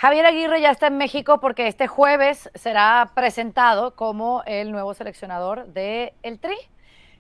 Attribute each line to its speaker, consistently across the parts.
Speaker 1: Javier Aguirre ya está en México porque este jueves será presentado como el nuevo seleccionador del Tri.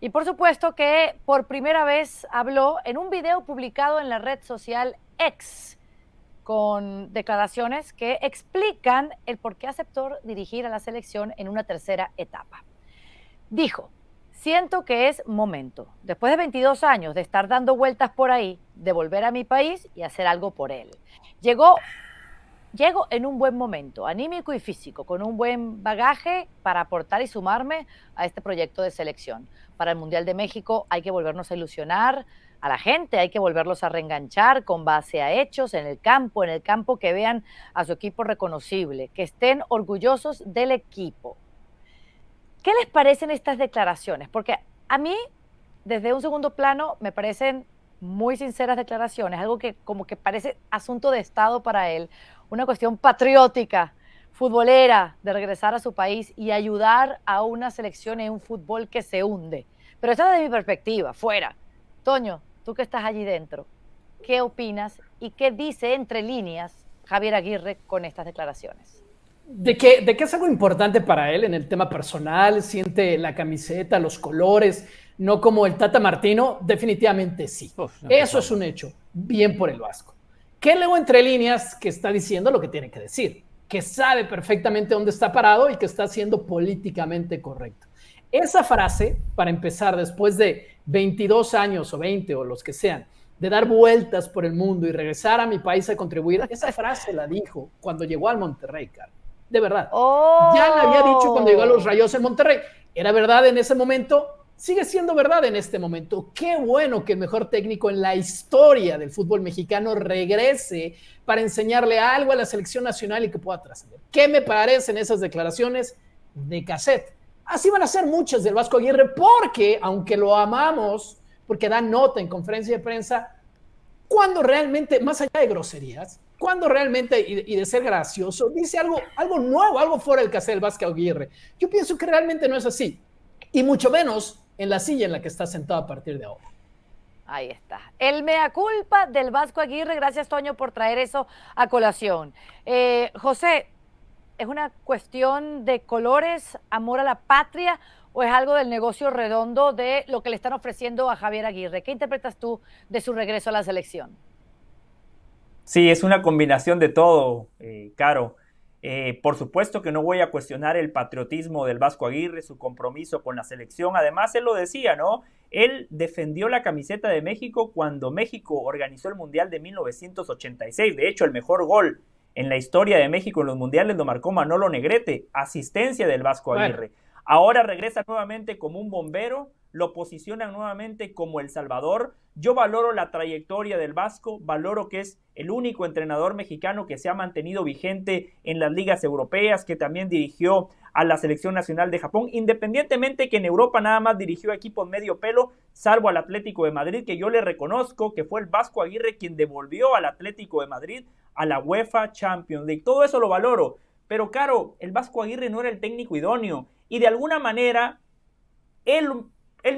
Speaker 1: Y por supuesto que por primera vez habló en un video publicado en la red social X con declaraciones que explican el por qué aceptó dirigir a la selección en una tercera etapa. Dijo: siento que es momento, después de 22 años de estar dando vueltas por ahí, de volver a mi país y hacer algo por él. Llego en un buen momento, anímico y físico, con un buen bagaje para aportar y sumarme a este proyecto de selección. Para el Mundial de México hay que volvernos a ilusionar a la gente, hay que volverlos a reenganchar con base a hechos en el campo que vean a su equipo reconocible, que estén orgullosos del equipo. ¿Qué les parecen estas declaraciones? Porque a mí, desde un segundo plano, me parecen muy sinceras declaraciones, algo que como que parece asunto de Estado para él, una cuestión patriótica, futbolera, de regresar a su país y ayudar a una selección en un fútbol que se hunde. Pero esa es desde mi perspectiva, fuera. Toño, tú que estás allí dentro, ¿qué opinas y qué dice entre líneas Javier Aguirre con estas declaraciones?
Speaker 2: De que es algo importante para él en el tema personal, siente la camiseta, los colores, no como el Tata Martino, definitivamente sí. Eso es un hecho, bien por el Vasco. ¿Qué leo entre líneas? Que está diciendo lo que tiene que decir, que sabe perfectamente dónde está parado y que está siendo políticamente correcto. Esa frase, para empezar, después de 22 años o 20 o los que sean, de dar vueltas por el mundo y regresar a mi país a contribuir, esa frase la dijo cuando llegó al Monterrey, Carlos. De verdad.
Speaker 1: ¡Oh!
Speaker 2: Ya la había dicho cuando llegó a los Rayos en Monterrey. Era verdad en ese momento, sigue siendo verdad en este momento. Qué bueno que el mejor técnico en la historia del fútbol mexicano regrese para enseñarle algo a la selección nacional y que pueda trascender. ¿Qué me parecen esas declaraciones de cassette? Así van a ser muchas del Vasco Aguirre, porque aunque lo amamos, porque da nota en conferencia de prensa, cuando realmente, más allá de groserías, cuando realmente, y de ser gracioso, dice algo nuevo, algo fuera del cassette del Vasco Aguirre. Yo pienso que realmente no es así, y mucho menos en la silla en la que está sentado a partir de ahora.
Speaker 1: Ahí está. El mea culpa del Vasco Aguirre. Gracias, Toño, por traer eso a colación. José, ¿es una cuestión de colores, amor a la patria, o es algo del negocio redondo de lo que le están ofreciendo a Javier Aguirre? ¿Qué interpretas tú de su regreso a la selección?
Speaker 3: Sí, es una combinación de todo, Caro. Por supuesto que no voy a cuestionar el patriotismo del Vasco Aguirre, su compromiso con la selección. Además, él lo decía, ¿no? Él defendió la camiseta de México cuando México organizó el Mundial de 1986. De hecho, el mejor gol en la historia de México en los mundiales lo marcó Manolo Negrete, asistencia del Vasco Aguirre. Ahora regresa nuevamente como un bombero, lo posicionan nuevamente como El Salvador. Yo valoro la trayectoria del Vasco, valoro que es el único entrenador mexicano que se ha mantenido vigente en las ligas europeas, que también dirigió a la selección nacional de Japón, independientemente que en Europa nada más dirigió equipos medio pelo, salvo al Atlético de Madrid, que yo le reconozco que fue el Vasco Aguirre quien devolvió al Atlético de Madrid a la UEFA Champions League. Todo eso lo valoro, pero Caro, el Vasco Aguirre no era el técnico idóneo, y de alguna manera él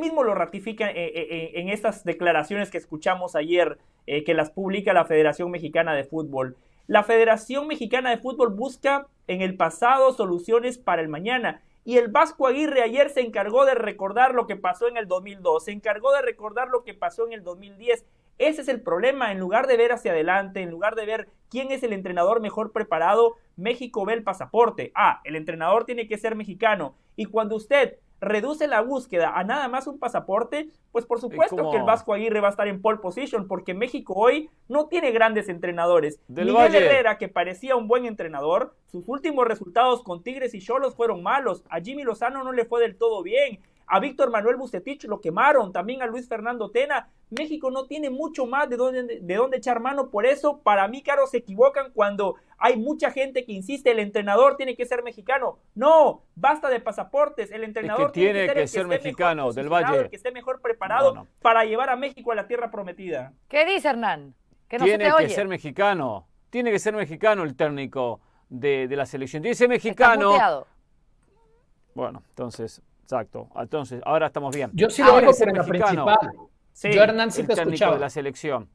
Speaker 3: mismo lo ratifica en estas declaraciones que escuchamos ayer, que las publica la Federación Mexicana de Fútbol. La Federación Mexicana de Fútbol busca en el pasado soluciones para el mañana. Y el Vasco Aguirre ayer se encargó de recordar lo que pasó en el 2002, se encargó de recordar lo que pasó en el 2010. Ese es el problema. En lugar de ver hacia adelante, en lugar de ver quién es el entrenador mejor preparado, México ve el pasaporte. El entrenador tiene que ser mexicano. Y cuando usted reduce la búsqueda a nada más un pasaporte, pues por supuesto que el Vasco Aguirre va a estar en pole position, porque México hoy no tiene grandes entrenadores. Miguel Herrera, que parecía un buen entrenador, sus últimos resultados con Tigres y Xolos fueron malos. A Jimmy Lozano no le fue del todo bien. A Víctor Manuel Bucetich lo quemaron, también a Luis Fernando Tena. México no tiene mucho más de dónde echar mano. Por eso, para mí, Caro, se equivocan cuando hay mucha gente que insiste, el entrenador tiene que ser mexicano. No, basta de pasaportes. El entrenador
Speaker 4: tiene que ser mexicano, del Valle.
Speaker 3: El que esté mejor preparado para llevar a México a la tierra prometida.
Speaker 1: ¿Qué dice Hernán? Que no
Speaker 4: tiene
Speaker 1: se te oye.
Speaker 4: Que ser mexicano. Tiene que ser mexicano el técnico de la selección. Tiene que ser mexicano.
Speaker 1: Está muteado.
Speaker 4: Bueno, entonces... Exacto. Entonces, ahora estamos bien.
Speaker 2: Yo sí lo digo por la principal.
Speaker 3: Sí,
Speaker 2: yo, Hernán, sí te
Speaker 4: escuchaba. De la selección.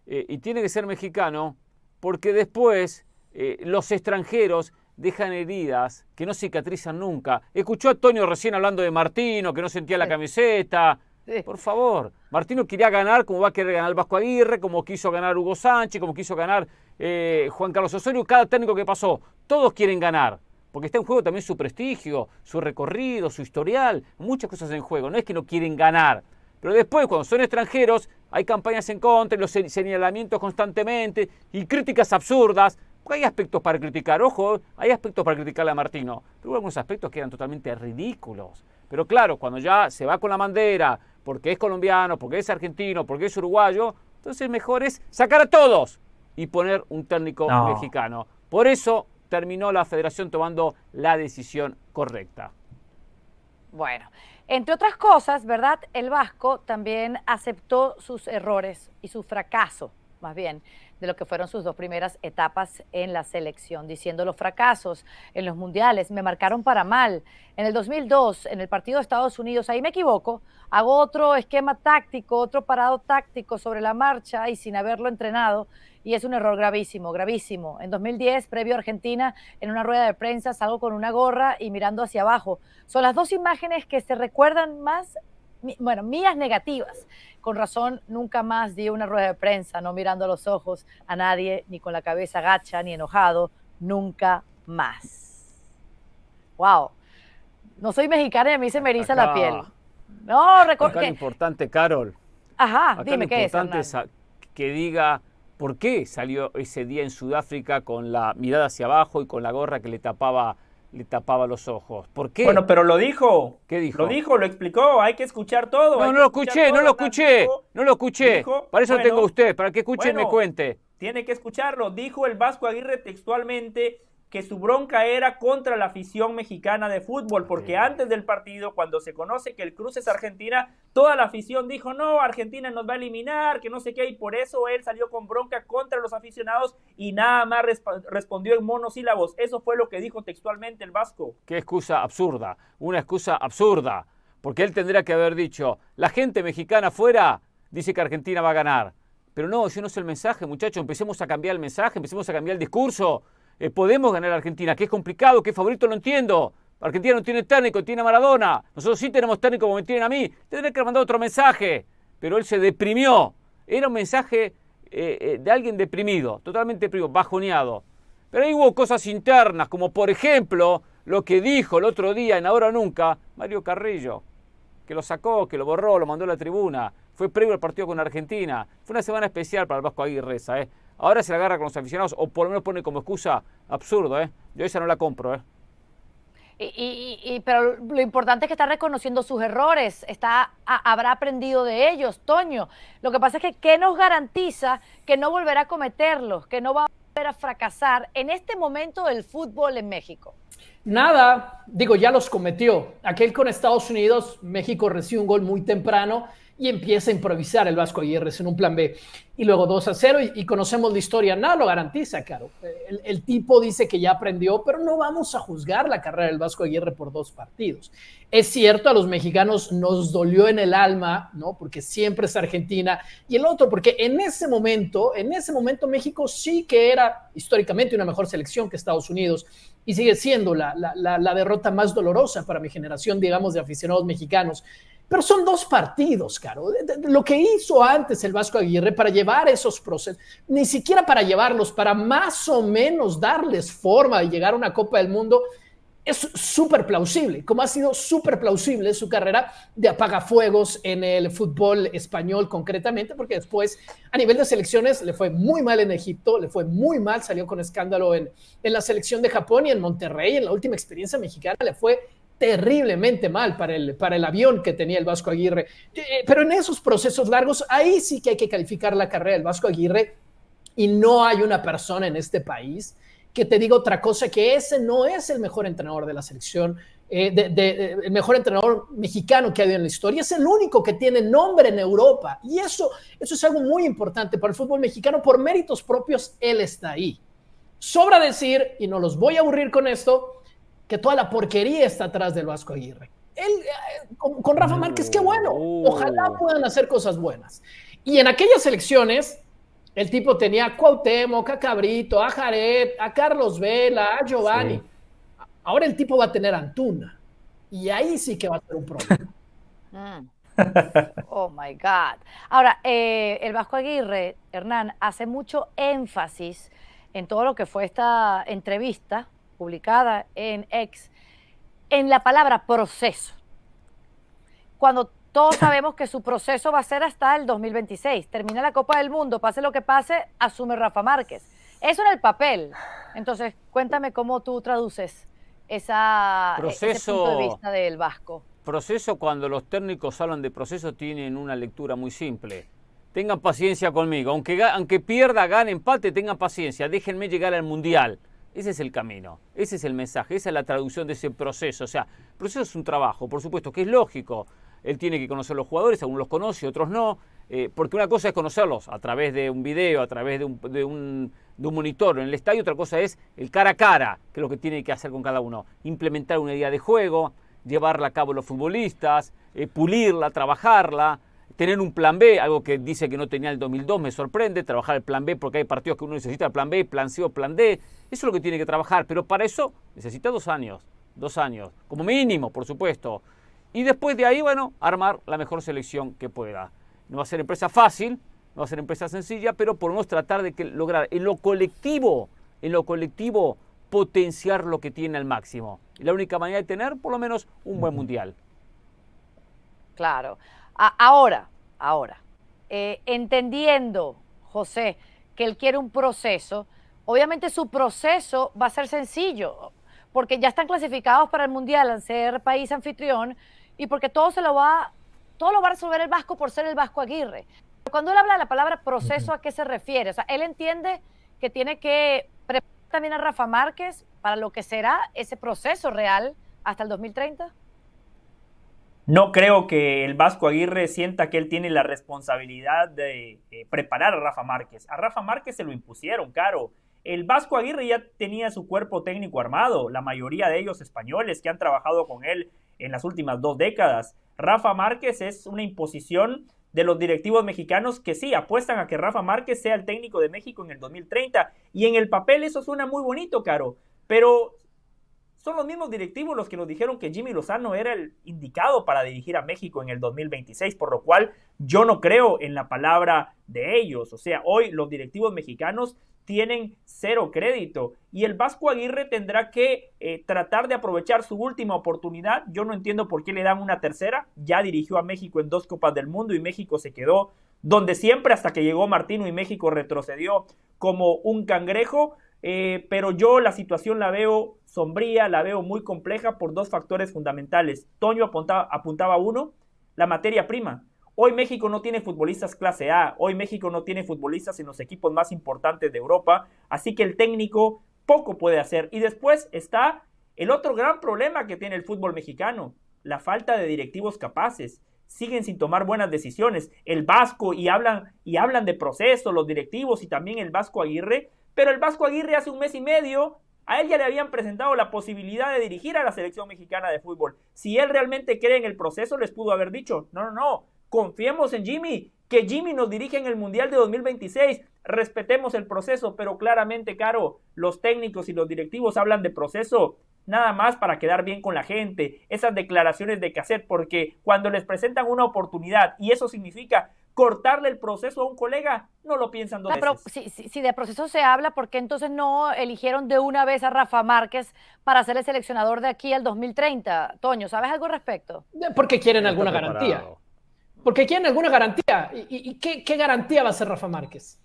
Speaker 4: Y tiene que ser mexicano porque después los extranjeros dejan heridas que no cicatrizan nunca. Escuchó a Toño recién hablando de Martino, que no sentía la camiseta. Sí. Por favor, Martino quería ganar como va a querer ganar el Vasco Aguirre, como quiso ganar Hugo Sánchez, como quiso ganar Juan Carlos Osorio, cada técnico que pasó. Todos quieren ganar, porque está en juego también su prestigio, su recorrido, su historial, muchas cosas en juego. No es que no quieren ganar, pero después cuando son extranjeros hay campañas en contra, los señalamientos constantemente y críticas absurdas. Hay aspectos para criticar, ojo, hay aspectos para criticarle a Martino, pero hubo algunos aspectos que eran totalmente ridículos. Pero claro, cuando ya se va con la bandera, porque es colombiano, porque es argentino, porque es uruguayo, entonces mejor es sacar a todos y poner un técnico mexicano. Por eso terminó la federación tomando la decisión correcta.
Speaker 1: Bueno, entre otras cosas, ¿verdad? El Vasco también aceptó sus errores y su fracaso, más bien, de lo que fueron sus 2 primeras etapas en la selección, diciendo: los fracasos en los mundiales me marcaron para mal. En el 2002, en el partido de Estados Unidos, ahí me equivoco, hago otro esquema táctico, otro parado táctico sobre la marcha y sin haberlo entrenado, y es un error gravísimo, gravísimo. En 2010, previo a Argentina, en una rueda de prensa, salgo con una gorra y mirando hacia abajo. Son las 2 imágenes que se recuerdan más, bueno, mías negativas. Con razón, nunca más di una rueda de prensa, no mirando a los ojos a nadie, ni con la cabeza gacha, ni enojado, nunca más. Wow. No soy mexicana y a mí se me eriza la piel. No,
Speaker 4: acá lo importante, Carol.
Speaker 1: Ajá,
Speaker 4: acá
Speaker 1: dime qué es.
Speaker 4: Lo importante es que diga por qué salió ese día en Sudáfrica con la mirada hacia abajo y con la gorra que le tapaba los ojos. ¿Por qué?
Speaker 3: Bueno, pero lo dijo.
Speaker 4: ¿Qué dijo?
Speaker 3: Lo dijo, lo explicó. Hay que escuchar todo.
Speaker 4: No lo escuché. Dijo, para eso tengo a usted, para que escuche y me cuente.
Speaker 3: Tiene que escucharlo. Dijo el Vasco Aguirre textualmente que su bronca era contra la afición mexicana de fútbol, porque antes del partido, cuando se conoce que el cruce es Argentina, toda la afición dijo: no, Argentina nos va a eliminar, que no sé qué, y por eso él salió con bronca contra los aficionados y nada más respondió en monosílabos. Eso fue lo que dijo textualmente el Vasco.
Speaker 4: Qué excusa absurda, una excusa absurda, porque él tendría que haber dicho: la gente mexicana afuera dice que Argentina va a ganar. Pero no, ese no es el mensaje, muchachos. Empecemos a cambiar el mensaje, empecemos a cambiar el discurso. Podemos ganar a Argentina, que es complicado, que es favorito, lo entiendo. Argentina no tiene técnico, tiene a Maradona. Nosotros sí tenemos técnico como me tienen a mí. Tendré que mandar otro mensaje. Pero él se deprimió. Era un mensaje de alguien deprimido, totalmente deprimido, bajoneado. Pero ahí hubo cosas internas, como por ejemplo lo que dijo el otro día en Ahora o Nunca Mario Carrillo, que lo sacó, que lo borró, lo mandó a la tribuna. Fue previo al partido con Argentina. Fue una semana especial para el Vasco Aguirre esa, Ahora se la agarra con los aficionados, o por lo menos pone como excusa absurdo, Yo esa no la compro,
Speaker 1: Pero lo importante es que está reconociendo sus errores, habrá aprendido de ellos, Toño. Lo que pasa es que ¿qué nos garantiza que no volverá a cometerlos, que no va a volver a fracasar en este momento del fútbol en México?
Speaker 2: Nada, digo, ya los cometió. Aquel con Estados Unidos, México recibe un gol muy temprano y empieza a improvisar el Vasco Aguirre en un plan B. Y luego 2-0 y conocemos la historia. Nada lo garantiza, Caro. El tipo dice que ya aprendió, pero no vamos a juzgar la carrera del Vasco Aguirre por 2 partidos. Es cierto, a los mexicanos nos dolió en el alma, ¿no? Porque siempre es Argentina. Y el otro, porque en ese momento México sí que era históricamente una mejor selección que Estados Unidos y sigue siendo la derrota más dolorosa para mi generación, digamos, de aficionados mexicanos. Pero son 2 partidos, Caro. Lo que hizo antes el Vasco Aguirre para llevar esos procesos, ni siquiera para llevarlos, para más o menos darles forma de llegar a una Copa del Mundo, es súper plausible, como ha sido súper plausible su carrera de apagafuegos en el fútbol español concretamente, porque después a nivel de selecciones le fue muy mal en Egipto, le fue muy mal, salió con escándalo en la selección de Japón y en Monterrey, en la última experiencia mexicana le fue terriblemente mal para el avión que tenía el Vasco Aguirre. Pero en esos procesos largos, ahí sí que hay que calificar la carrera del Vasco Aguirre y no hay una persona en este país que te diga otra cosa que ese no es el mejor entrenador de la selección, el mejor entrenador mexicano que ha habido en la historia. Es el único que tiene nombre en Europa y eso es algo muy importante para el fútbol mexicano. Por méritos propios, él está ahí. Sobra decir, y no los voy a aburrir con esto, que toda la porquería está atrás del Vasco Aguirre. Él, con Rafa Márquez, qué bueno. Ojalá puedan hacer cosas buenas. Y en aquellas elecciones, El tipo tenía a Cuauhtémoc, a Cabrito, a Jared, a Carlos Vela, a Giovanni. Sí. Ahora el tipo va a tener a Antuna. Y ahí sí que va a ser un problema.
Speaker 1: Oh my God. Ahora, el Vasco Aguirre, Hernán, hace mucho énfasis en todo lo que fue esta entrevista publicada en X, en la palabra proceso. Cuando todos sabemos que su proceso va a ser hasta el 2026. Termina la Copa del Mundo, pase lo que pase, asume Rafa Márquez. Eso en el papel. Entonces, cuéntame cómo tú traduces ese punto de vista del Vasco.
Speaker 4: Proceso, cuando los técnicos hablan de proceso, tienen una lectura muy simple. Tengan paciencia conmigo. Aunque pierda, gane, empate, tengan paciencia. Déjenme llegar al Mundial. Ese es el camino, ese es el mensaje, esa es la traducción de ese proceso. O sea, el proceso es un trabajo, por supuesto, que es lógico. Él tiene que conocer los jugadores, algunos los conoce, otros no. Porque una cosa es conocerlos a través de un video, a través de un monitor en el estadio. Otra cosa es el cara a cara, que es lo que tiene que hacer con cada uno. Implementar una idea de juego, llevarla a cabo los futbolistas, pulirla, trabajarla, tener un plan B, algo que dice que no tenía el 2002, me sorprende, trabajar el plan B porque hay partidos que uno necesita el plan B, plan C o plan D, eso es lo que tiene que trabajar, pero para eso necesita 2 años, como mínimo, por supuesto, y después de ahí, bueno, armar la mejor selección que pueda. No va a ser empresa fácil, no va a ser empresa sencilla, pero por lo menos tratar de lograr en lo colectivo, potenciar lo que tiene al máximo. Y la única manera de tener, por lo menos, un buen mundial.
Speaker 1: Claro. Ahora, entendiendo, José, que él quiere un proceso, obviamente su proceso va a ser sencillo, porque ya están clasificados para el mundial al ser país anfitrión y porque todo lo va a resolver el Vasco por ser el Vasco Aguirre. Cuando él habla de la palabra proceso, ¿a qué se refiere? O sea, él entiende que tiene que preparar también a Rafa Márquez para lo que será ese proceso real hasta el 2030.
Speaker 3: No creo que el Vasco Aguirre sienta que él tiene la responsabilidad de preparar a Rafa Márquez. A Rafa Márquez se lo impusieron, Caro. El Vasco Aguirre ya tenía su cuerpo técnico armado, la mayoría de ellos españoles que han trabajado con él en las últimas 2 décadas. Rafa Márquez es una imposición de los directivos mexicanos que sí, apuestan a que Rafa Márquez sea el técnico de México en el 2030. Y en el papel eso suena muy bonito, Caro, pero son los mismos directivos los que nos dijeron que Jimmy Lozano era el indicado para dirigir a México en el 2026, por lo cual yo no creo en la palabra de ellos. O sea, hoy los directivos mexicanos tienen 0 crédito y el Vasco Aguirre tendrá que tratar de aprovechar su última oportunidad. Yo no entiendo por qué le dan una tercera. Ya dirigió a México en 2 Copas del Mundo y México se quedó donde siempre hasta que llegó Martino y México retrocedió como un cangrejo. Pero yo la situación la veo sombría, la veo muy compleja por 2 factores fundamentales. Toño apuntaba uno, la materia prima. Hoy México no tiene futbolistas clase A, hoy México no tiene futbolistas en los equipos más importantes de Europa, así que el técnico poco puede hacer. Y después está el otro gran problema que tiene el fútbol mexicano, la falta de directivos capaces. Siguen sin tomar buenas decisiones. El Vasco y hablan de proceso, los directivos y también el Vasco Aguirre, pero el Vasco Aguirre hace 1 mes y medio, a él ya le habían presentado la posibilidad de dirigir a la selección mexicana de fútbol. Si él realmente cree en el proceso, les pudo haber dicho, no, confiemos en Jimmy, que Jimmy nos dirige en el Mundial de 2026, respetemos el proceso, pero claramente, Caro, los técnicos y los directivos hablan de proceso nada más para quedar bien con la gente, esas declaraciones de cassette, porque cuando les presentan una oportunidad y eso significa cortarle el proceso a un colega, no lo piensan 2 veces.
Speaker 1: Pero si de proceso se habla, ¿por qué entonces no eligieron de una vez a Rafa Márquez para ser el seleccionador de aquí al 2030? Toño, ¿sabes algo al respecto?
Speaker 2: Porque quieren alguna garantía. Porque quieren alguna garantía. ¿Y qué garantía va a ser Rafa Márquez?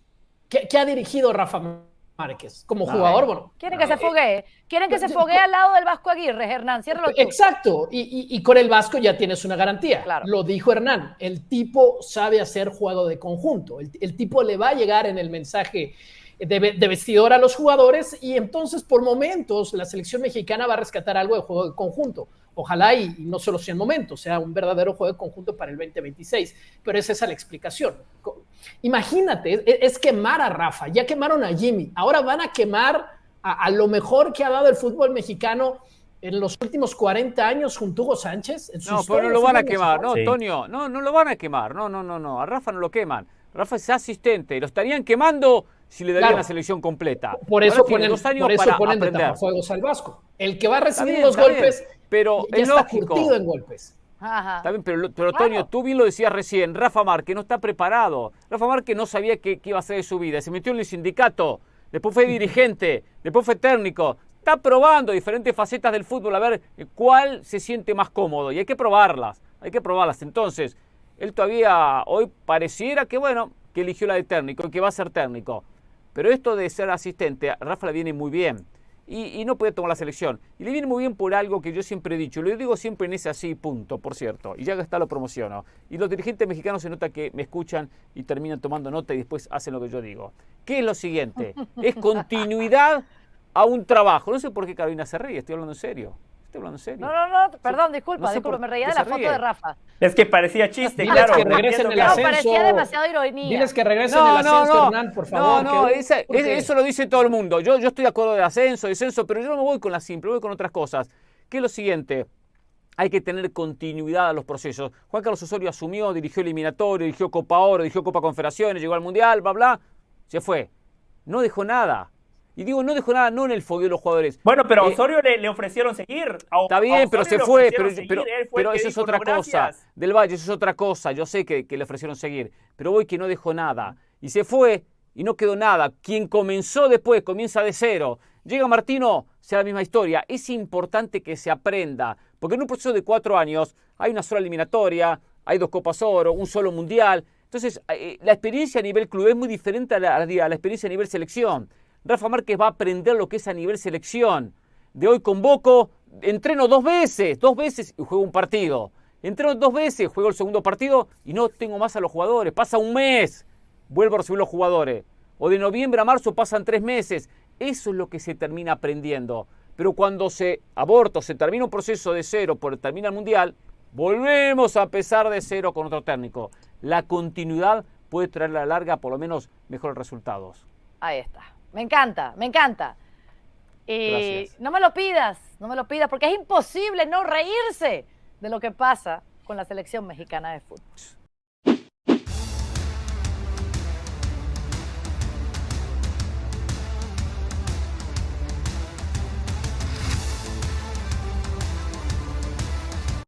Speaker 2: ¿Qué ha dirigido Rafa Márquez? Como jugador, bueno.
Speaker 1: Quieren que se foguee. Quieren que se foguee al lado del Vasco Aguirre, Hernán. Ciérralo tú.
Speaker 2: Exacto. Y con el Vasco ya tienes una garantía.
Speaker 1: Claro.
Speaker 2: Lo dijo Hernán. El tipo sabe hacer juego de conjunto. El tipo le va a llegar en el mensaje de vestidor a los jugadores y entonces por momentos la selección mexicana va a rescatar algo de juego de conjunto. Ojalá y no solo sea en momentos, sea un verdadero juego de conjunto para el 2026, pero es esa la explicación. Imagínate, es quemar a Rafa, ya quemaron a Jimmy, ahora van a quemar a lo mejor que ha dado el fútbol mexicano en los últimos 40 años junto a Hugo Sánchez.
Speaker 4: No, pero no lo van a quemar, no, sí. Toño, no lo van a quemar, no, a Rafa no lo queman. Rafa es asistente, lo estarían quemando si le darían
Speaker 2: Claro.
Speaker 4: la selección completa.
Speaker 2: Por eso
Speaker 4: Ahora tiene
Speaker 2: ponen,
Speaker 4: 2 años
Speaker 2: por eso
Speaker 4: para
Speaker 2: ponen de
Speaker 4: aprender.
Speaker 2: tapafuegos al Vasco. El que va a recibir
Speaker 4: bien,
Speaker 2: los
Speaker 4: está bien,
Speaker 2: golpes
Speaker 4: pero
Speaker 2: ya
Speaker 4: es
Speaker 2: está
Speaker 4: lógico.
Speaker 2: curtido en golpes.
Speaker 1: Ajá.
Speaker 4: Está bien, pero
Speaker 1: Claro.
Speaker 4: Toño, tú bien lo decías recién, Rafa Márquez no está preparado. Rafa Márquez no sabía qué iba a hacer de su vida. Se metió en el sindicato, después fue dirigente, después fue técnico. Está probando diferentes facetas del fútbol a ver cuál se siente más cómodo. Y hay que probarlas, Entonces, él todavía hoy pareciera que, bueno, que eligió la de técnico y que va a ser técnico. Pero esto de ser asistente, a Rafa le viene muy bien. Y no puede tomar la selección. Y le viene muy bien por algo que yo siempre he dicho. Lo digo siempre en ese así, punto, por cierto. Y ya que está, lo promociono. Y los dirigentes mexicanos se nota que me escuchan y terminan tomando nota y después hacen lo que yo digo. ¿Qué es lo siguiente? Es continuidad a un trabajo. No sé por qué Carolina se ríe, estoy hablando en serio.
Speaker 1: No, perdón, disculpa,
Speaker 4: No sé por
Speaker 1: me reía
Speaker 4: qué
Speaker 1: de la
Speaker 4: se
Speaker 1: foto
Speaker 4: ríe.
Speaker 1: de Rafa.
Speaker 3: Es que parecía chiste,
Speaker 2: Diles
Speaker 3: claro.
Speaker 2: que regresen el
Speaker 3: entiendo que-
Speaker 2: ascenso.
Speaker 1: parecía demasiado ironía.
Speaker 2: Diles que regresen el ascenso, Hernán, por favor.
Speaker 4: Eso lo dice todo el mundo. Yo estoy de acuerdo de ascenso, descenso, pero yo no me voy con la simple, voy con otras cosas. Que es lo siguiente, hay que tener continuidad a los procesos. Juan Carlos Osorio asumió, dirigió eliminatorio, dirigió Copa Oro, dirigió Copa Confederaciones, llegó al Mundial, bla, bla, se fue. No dejó nada. Y digo, no dejó nada, no en el fogueo de los jugadores.
Speaker 3: Bueno, pero a Osorio le ofrecieron seguir.
Speaker 4: Está bien, pero se fue. Pero eso es otra cosa.
Speaker 3: Gracias.
Speaker 4: Del Valle, eso es otra cosa. Yo sé que le ofrecieron seguir. Pero voy que no dejó nada. Y se fue y no quedó nada. Quien comenzó después, comienza de cero. Llega Martino, sea la misma historia. Es importante que se aprenda. Porque en un proceso de 4 años hay una sola eliminatoria, hay 2 Copas Oro, un solo Mundial. Entonces, la experiencia a nivel club es muy diferente a la experiencia a nivel selección. Rafa Márquez va a aprender lo que es a nivel selección. De hoy convoco, entreno 2 veces y juego un partido. Entreno 2 veces, juego el segundo partido y no tengo más a los jugadores. Pasa un mes, vuelvo a recibir los jugadores. O de noviembre a marzo pasan 3 meses. Eso es lo que se termina aprendiendo. Pero cuando se termina un proceso de cero, termina el Mundial, volvemos a empezar de cero con otro técnico. La continuidad puede traer a la larga por lo menos mejores resultados.
Speaker 1: Ahí está. Me encanta, me encanta. Y
Speaker 4: Gracias.
Speaker 1: no me lo pidas, porque es imposible no reírse de lo que pasa con la selección mexicana de fútbol.